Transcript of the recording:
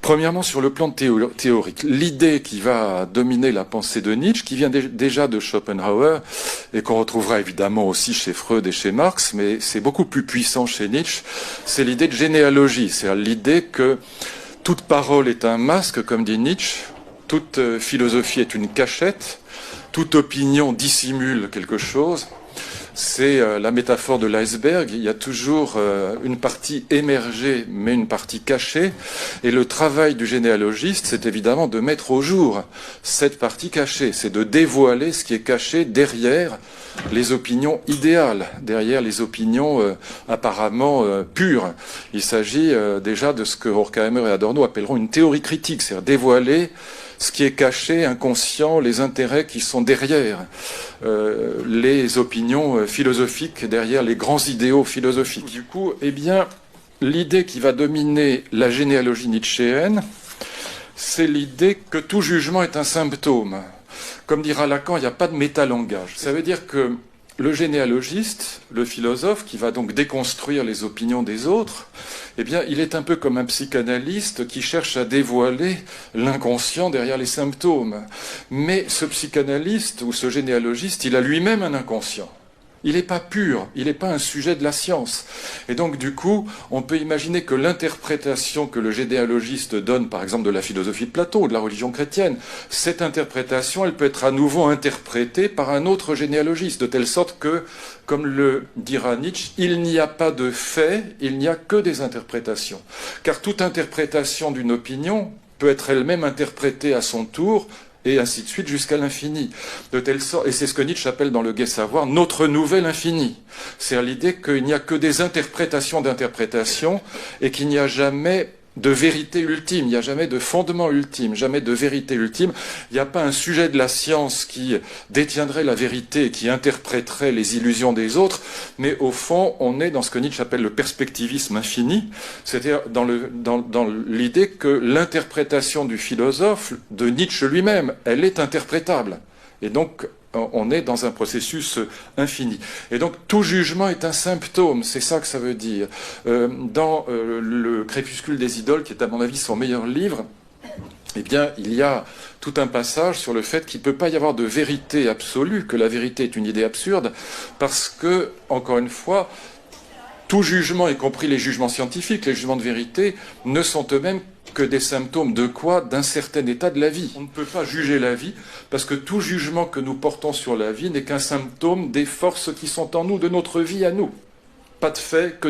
Premièrement, sur le plan théorique, l'idée qui va dominer la pensée de Nietzsche, qui vient déjà de Schopenhauer, et qu'on retrouvera évidemment aussi chez Freud et chez Marx, mais c'est beaucoup plus puissant chez Nietzsche, c'est l'idée de généalogie, c'est-à-dire l'idée que toute parole est un masque, comme dit Nietzsche, toute philosophie est une cachette, toute opinion dissimule quelque chose. C'est la métaphore de l'iceberg, il y a toujours une partie émergée mais une partie cachée, et le travail du généalogiste, c'est évidemment de mettre au jour cette partie cachée, c'est de dévoiler ce qui est caché derrière les opinions idéales, derrière les opinions apparemment pures. Il s'agit déjà de ce que Horkheimer et Adorno appelleront une théorie critique, c'est-à-dire dévoiler ce qui est caché, inconscient, les intérêts qui sont derrière les opinions philosophiques, derrière les grands idéaux philosophiques. Du coup, eh bien, l'idée qui va dominer la généalogie nietzschéenne, c'est l'idée que tout jugement est un symptôme. Comme dira Lacan, il n'y a pas de métalangage. Ça veut dire que le généalogiste, le philosophe, qui va donc déconstruire les opinions des autres, eh bien, il est un peu comme un psychanalyste qui cherche à dévoiler l'inconscient derrière les symptômes. Mais ce psychanalyste ou ce généalogiste, il a lui-même un inconscient. Il n'est pas pur, il n'est pas un sujet de la science. Et donc, du coup, on peut imaginer que l'interprétation que le généalogiste donne, par exemple, de la philosophie de Platon ou de la religion chrétienne, cette interprétation, elle peut être à nouveau interprétée par un autre généalogiste, de telle sorte que, comme le dira Nietzsche, il n'y a pas de faits, il n'y a que des interprétations. Car toute interprétation d'une opinion peut être elle-même interprétée à son tour, et ainsi de suite jusqu'à l'infini. De telle sorte, et c'est ce que Nietzsche appelle dans le Gai Savoir notre nouvel infini. C'est l'idée qu'il n'y a que des interprétations d'interprétations et qu'il n'y a jamais de vérité ultime, il n'y a jamais de fondement ultime, jamais de vérité ultime. Il n'y a pas un sujet de la science qui détiendrait la vérité et qui interpréterait les illusions des autres, mais au fond, on est dans ce que Nietzsche appelle le perspectivisme infini, c'est-à-dire dans l'idée que l'interprétation du philosophe, de Nietzsche lui-même, elle est interprétable. Et donc, on est dans un processus infini. Et donc, tout jugement est un symptôme, c'est ça que ça veut dire. Dans le Crépuscule des idoles, qui est à mon avis son meilleur livre, eh bien, il y a tout un passage sur le fait qu'il ne peut pas y avoir de vérité absolue, que la vérité est une idée absurde, parce que, encore une fois, tout jugement, y compris les jugements scientifiques, les jugements de vérité, ne sont eux-mêmes que des symptômes de quoi? D'un certain état de la vie. On ne peut pas juger la vie, parce que tout jugement que nous portons sur la vie n'est qu'un symptôme des forces qui sont en nous, de notre vie à nous. Pas de fait que